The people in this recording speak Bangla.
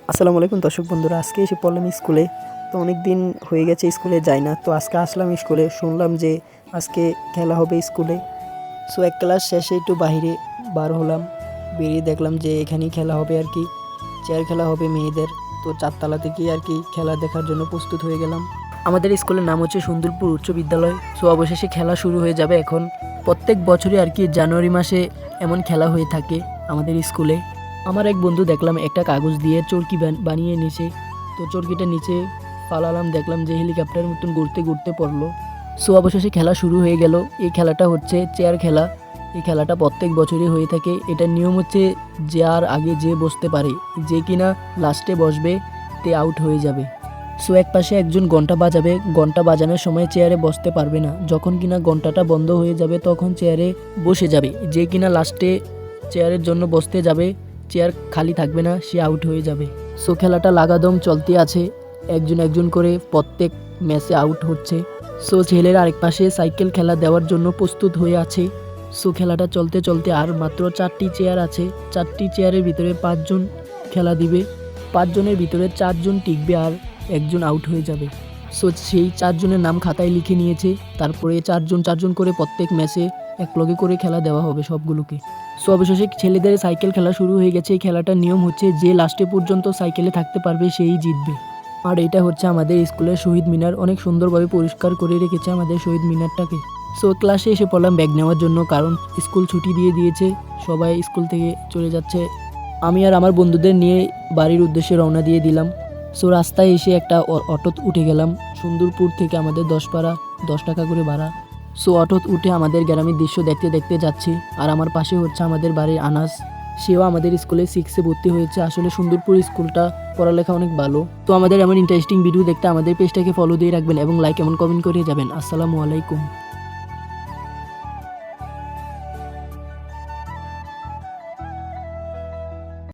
আসসালামু আলাইকুম দর্শক বন্ধুরা, আজকে এসে পড়লাম স্কুলে। তো অনেক দিন হয়ে গেছে স্কুলে যাই না, তো আজকে আসলাম স্কুলে। শুনলাম যে আজকে খেলা হবে স্কুলে। সো এক ক্লাস শেষে একটু বাইরে বার হলাম, বেরিয়ে দেখলাম যে এখানেই খেলা হবে আর কি, চেয়ার খেলা হবে মেয়েদের। তো চারতলা থেকে আর কি খেলা দেখার জন্য প্রস্তুত হয়ে গেলাম। আমাদের স্কুলের নাম হচ্ছে সুন্দরপুর উচ্চ বিদ্যালয়। সো অবশেষে খেলা শুরু হয়ে যাবে এখন। প্রত্যেক বছরই আর কি জানুয়ারি মাসে এমন খেলা হয়ে থাকে আমাদের স্কুলে। আমার এক বন্ধু দেখলাম একটা কাগজ দিয়ে চরকি বানিয়ে নিচে, তো চরকিটা নিচে ফালালাম, দেখলাম যে হেলিকপ্টারের মতন ঘুরতে ঘুরতে পড়লো। সো অবশেষে খেলা শুরু হয়ে গেল। এই খেলাটা হচ্ছে চেয়ার খেলা। এই খেলাটা প্রত্যেক বছরই হয়ে থাকে। এটার নিয়ম হচ্ছে যার আগে যে বসতে পারে, যে কিনা লাস্টে বসবে তে আউট হয়ে যাবে। সো এক পাশে একজন ঘন্টা বাজাবে, ঘন্টা বাজানোর সময় চেয়ারে বসতে পারবে না। যখন কিনা ঘন্টাটা বন্ধ হয়ে যাবে তখন চেয়ারে বসে যাবে। যে কিনা লাস্টে চেয়ারের জন্য বসতে যাবে, চেয়ার খালি থাকবে না, সে আউট হয়ে যাবে। সো খেলাটা লাগাদম চলতে আছে, একজন একজন করে প্রত্যেক ম্যাচে আউট হচ্ছে। সো ছেলের আরেক পাশে সাইকেল খেলা দেওয়ার জন্য প্রস্তুত হয়ে আছে। সো খেলাটা চলতে চলতে আর মাত্র 4টি চেয়ার আছে। 4টি চেয়ারের ভিতরে 5 জন খেলা দিবে। 5 জনের ভিতরে 4 জন টিকবে আর একজন আউট হয়ে যাবে। সো সেই 4 জনের নাম খাতায় লিখে নিয়েছে। তারপরে 4 জন করে প্রত্যেক ম্যাচে এক লগে করে খেলা দেওয়া হবে সবগুলোকে। সো অবশেষে ছেলেদের সাইকেল খেলা শুরু হয়ে গেছে। এই খেলাটার নিয়ম হচ্ছে যে লাস্টে পর্যন্ত সাইকেলে থাকতে পারবে সেই জিতবে। আর এটা হচ্ছে আমাদের স্কুলের শহীদ মিনার। অনেক সুন্দরভাবে পরিষ্কার করে রেখেছে আমাদের শহীদ মিনারটাকে। সো ক্লাসে এসে পড়লাম ব্যাগ নেওয়ার জন্য, কারণ স্কুল ছুটি দিয়ে দিয়েছে, সবাই স্কুল থেকে চলে যাচ্ছে। আমি আর আমার বন্ধুদের নিয়ে বাড়ির উদ্দেশ্যে রওনা দিয়ে দিলাম। সো রাস্তায় এসে একটা অটোত উঠে গেলাম। সুন্দরপুর থেকে আমাদের 10 টাকা করে ভাড়া। সো অটোত উঠে আমাদের গ্রামের দৃশ্য দেখতে দেখতে যাচ্ছি। আর আমার পাশে হচ্ছে আমাদের বাড়ির আনাস, সেও আমাদের স্কুলে 6-এ ভর্তি হয়েছে। আসলে সুন্দরপুর স্কুলটা পড়ালেখা অনেক ভালো। তো আমাদের এমন ইন্টারেস্টিং ভিডিও দেখতে আমাদের পেজটাকে ফলো দিয়ে রাখবেন এবং লাইক এমন কমেন্ট করে যাবেন। আসসালামু আলাইকুম।